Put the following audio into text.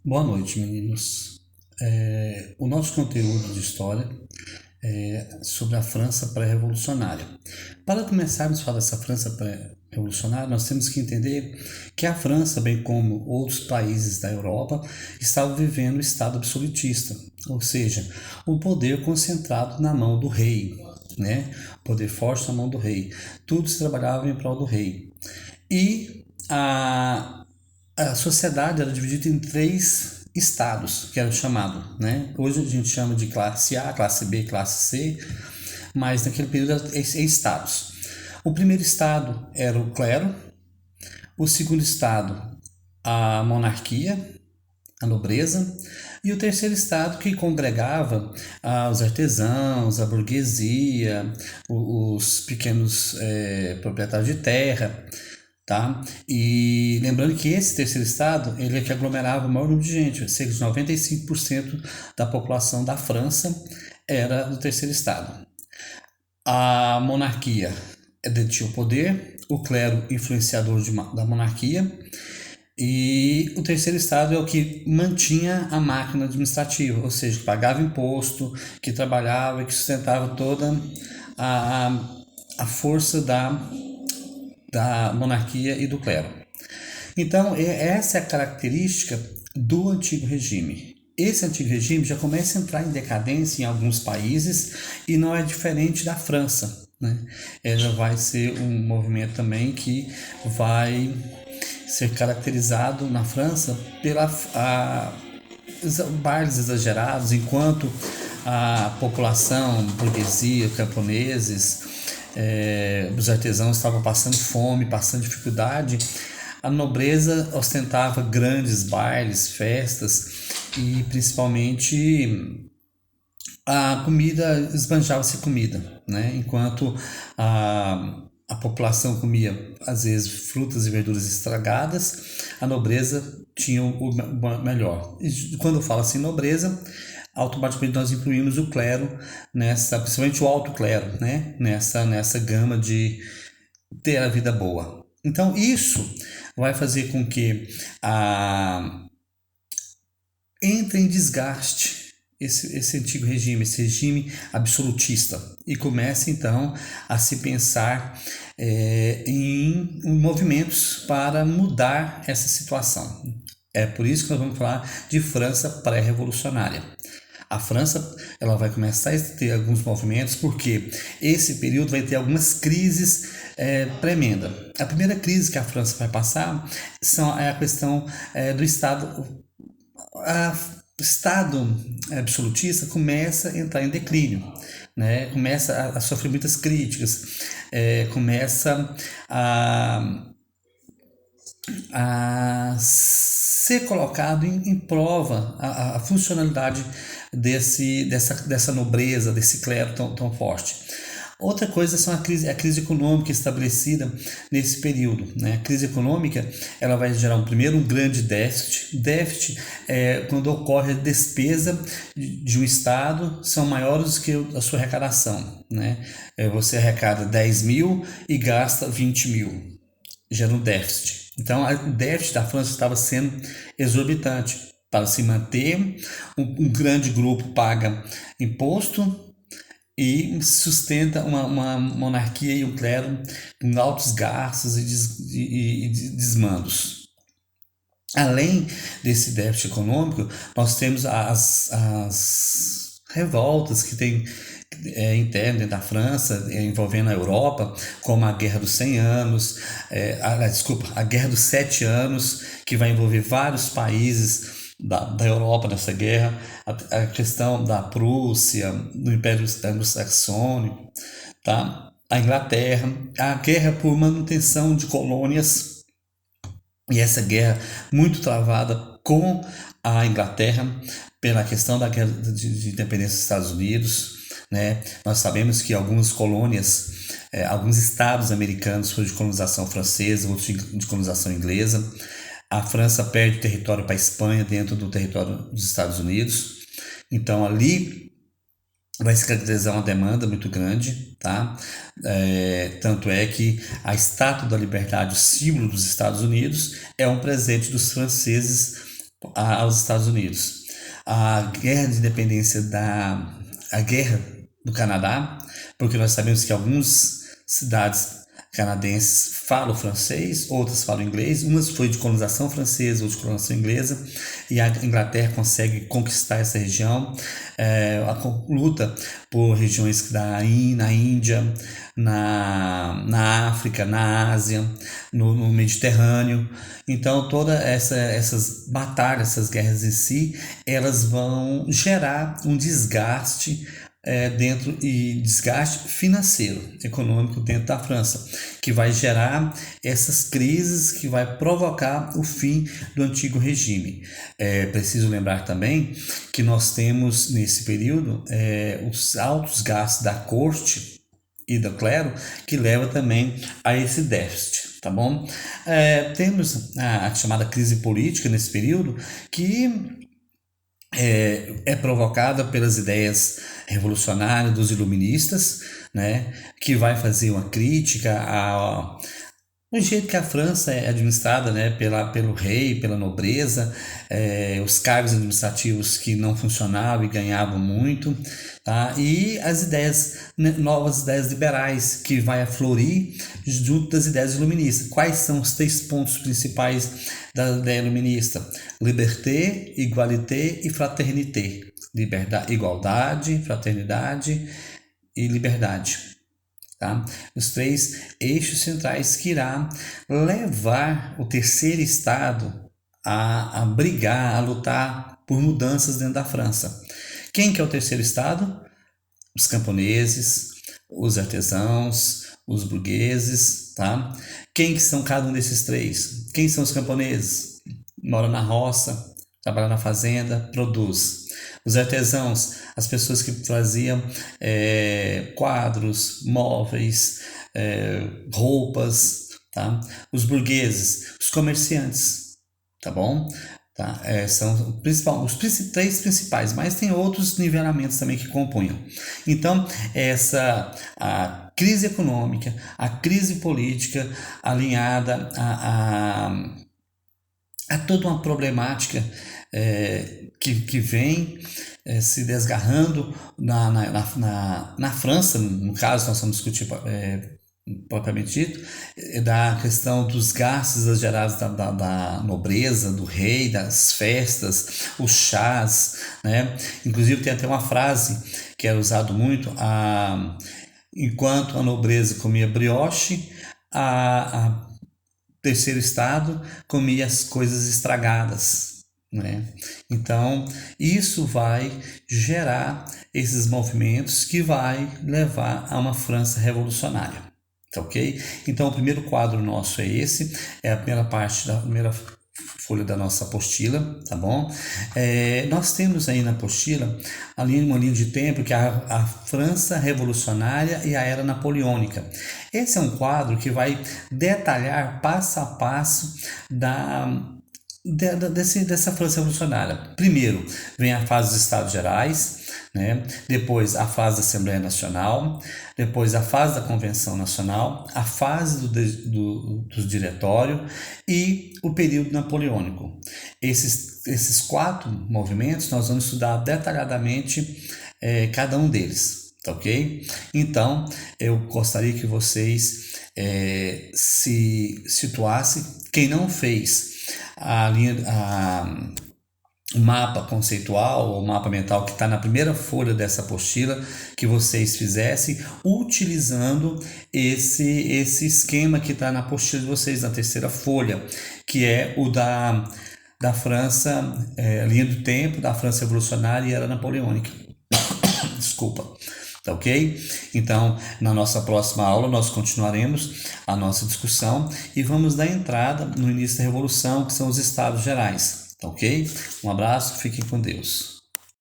Boa noite, meninos. O nosso conteúdo de história é sobre a França pré-revolucionária. Para começarmos a falar dessa França pré-revolucionária, nós temos que entender que a França, bem como outros países da Europa, estavam vivendo o estado absolutista, ou seja, o poder concentrado na mão do rei, né? O poder forte na mão do rei. Tudo se trabalhava em prol do rei. E a sociedade era dividida em três estados, que era chamado, né? Hoje a gente chama de classe A, classe B, classe C, mas naquele período era estados. O primeiro estado era o clero, o segundo estado a monarquia, a nobreza, e o terceiro estado que congregava os artesãos, a burguesia, os pequenos proprietários de terra, tá? E lembrando que esse terceiro estado, ele é que aglomerava o maior número de gente, cerca de 95% da população da França era do terceiro estado. A monarquia detinha o poder, o clero influenciador da monarquia, e o terceiro estado é o que mantinha a máquina administrativa, ou seja, que pagava imposto, que trabalhava e que sustentava toda a força da monarquia e do clero. Então, essa é a característica do antigo regime. Esse antigo regime já começa a entrar em decadência em alguns países e não é diferente da França, né? Ela vai ser um movimento também que vai ser caracterizado na França pela bailes exagerados, enquanto a população, burguesia, camponeses, os artesãos estavam passando fome, passando dificuldade. A nobreza ostentava grandes bailes, festas e principalmente a comida, esbanjava-se comida, né? Enquanto a população comia, às vezes, frutas e verduras estragadas, a nobreza tinha o melhor. E quando eu falo assim nobreza, automaticamente nós incluímos o clero nessa, principalmente o alto clero, né? Nessa gama de ter a vida boa. Então isso vai fazer com que entre em desgaste esse antigo regime, esse regime absolutista, e comece então a se pensar em movimentos para mudar essa situação. É por isso que nós vamos falar de França pré-revolucionária. A França ela vai começar a ter alguns movimentos porque esse período vai ter algumas crises tremendas. A primeira crise que a França vai passar é a questão do Estado. O Estado absolutista começa a entrar em declínio, né? Começa a sofrer muitas críticas, começa a ser colocado em prova a funcionalidade dessa nobreza, desse clero tão forte. Outra coisa são a crise econômica estabelecida nesse período, né? A crise econômica ela vai gerar um grande déficit. Déficit é quando ocorre a despesa de um estado são maiores do que a sua arrecadação, né? Você arrecada 10 mil e gasta 20 mil, gera um déficit. Então, o déficit da França estava sendo exorbitante. Para se manter, um grande grupo paga imposto e sustenta uma monarquia e um clero com altos gastos e desmandos. Além desse déficit econômico, nós temos as revoltas que tem interna dentro da França, envolvendo a Europa, como a Guerra dos 100 Anos, a Guerra dos 7 Anos, que vai envolver vários países da Europa nessa guerra, a questão da Prússia, do Império Anglo-Saxônico, tá? A Inglaterra, a guerra por manutenção de colônias, e essa guerra muito travada com a Inglaterra pela questão da guerra de independência dos Estados Unidos, né? Nós sabemos que algumas colônias, alguns estados americanos foram de colonização francesa, outros de colonização inglesa. A França perde território para a Espanha dentro do território dos Estados Unidos. Então ali vai se caracterizar uma demanda muito grande, tá? Tanto é que a Estátua da Liberdade, o símbolo dos Estados Unidos, é um presente dos franceses aos Estados Unidos. A guerra de independência a guerra do Canadá, porque nós sabemos que algumas cidades canadenses falam francês, outras falam inglês, umas foi de colonização francesa, outras de colonização inglesa, e a Inglaterra consegue conquistar essa região, a luta por regiões na Índia, na África, na Ásia, no Mediterrâneo. Então todas essas batalhas, essas guerras em si, elas vão gerar um desgaste dentro e desgaste financeiro, econômico dentro da França, que vai gerar essas crises que vai provocar o fim do antigo regime. Preciso lembrar também que nós temos nesse período os altos gastos da corte e do clero, que leva também a esse déficit, tá bom? Temos a chamada crise política nesse período, que é provocada pelas ideias revolucionárias dos iluministas, né, que vai fazer uma crítica ao jeito que a França é administrada, né, pelo rei, pela nobreza, os cargos administrativos que não funcionavam e ganhavam muito, tá? E as ideias, novas ideias liberais que vai aflorir junto das ideias iluministas. Quais são os 3 pontos principais da ideia iluminista? Liberté, égalité e fraternité. Igualdade, fraternidade e liberdade. Tá? Os 3 eixos centrais que irá levar o terceiro estado a brigar, a lutar por mudanças dentro da França. Quem que é o terceiro estado? Os camponeses, os artesãos, os burgueses, tá? Quem que são cada um desses 3? Quem são os camponeses? Moram na roça, trabalham na fazenda, produz. Os artesãos, as pessoas que faziam quadros, móveis, roupas, tá? Os burgueses, os comerciantes, tá bom? Tá? São os 3 principais, mas tem outros nivelamentos também que compunham. Então, a crise econômica, a crise política alinhada a toda uma problemática que vem se desgarrando na França, no caso nós vamos discutir propriamente dito, da questão dos gastos gerados da nobreza, do rei, das festas, os chás, né? Inclusive tem até uma frase que era usada muito, enquanto a nobreza comia brioche, a terceiro estado comia as coisas estragadas, né? Então isso vai gerar esses movimentos que vai levar a uma França revolucionária, tá ok? Então o primeiro quadro nosso é esse, é a primeira parte da primeira folha da nossa apostila, tá bom? Nós temos aí na apostila uma linha de tempo que é a França revolucionária e a era napoleônica. Esse é um quadro que vai detalhar passo a passo dessa França revolucionária. Primeiro vem a fase dos Estados Gerais, né? Depois a fase da Assembleia Nacional, depois a fase da Convenção Nacional, a fase do Diretório e o período napoleônico. Esses 4 movimentos nós vamos estudar detalhadamente cada um deles, tá ok? Então eu gostaria que vocês se situassem. Quem não fez o mapa conceitual ou mapa mental que está na primeira folha dessa apostila, que vocês fizessem utilizando esse esquema que está na apostila de vocês, na terceira folha, que é o da França, linha do tempo da França revolucionária e era napoleônica. Desculpa. Tá ok? Então, na nossa próxima aula, nós continuaremos a nossa discussão e vamos dar entrada no início da Revolução, que são os Estados Gerais. Tá ok? Um abraço, fiquem com Deus.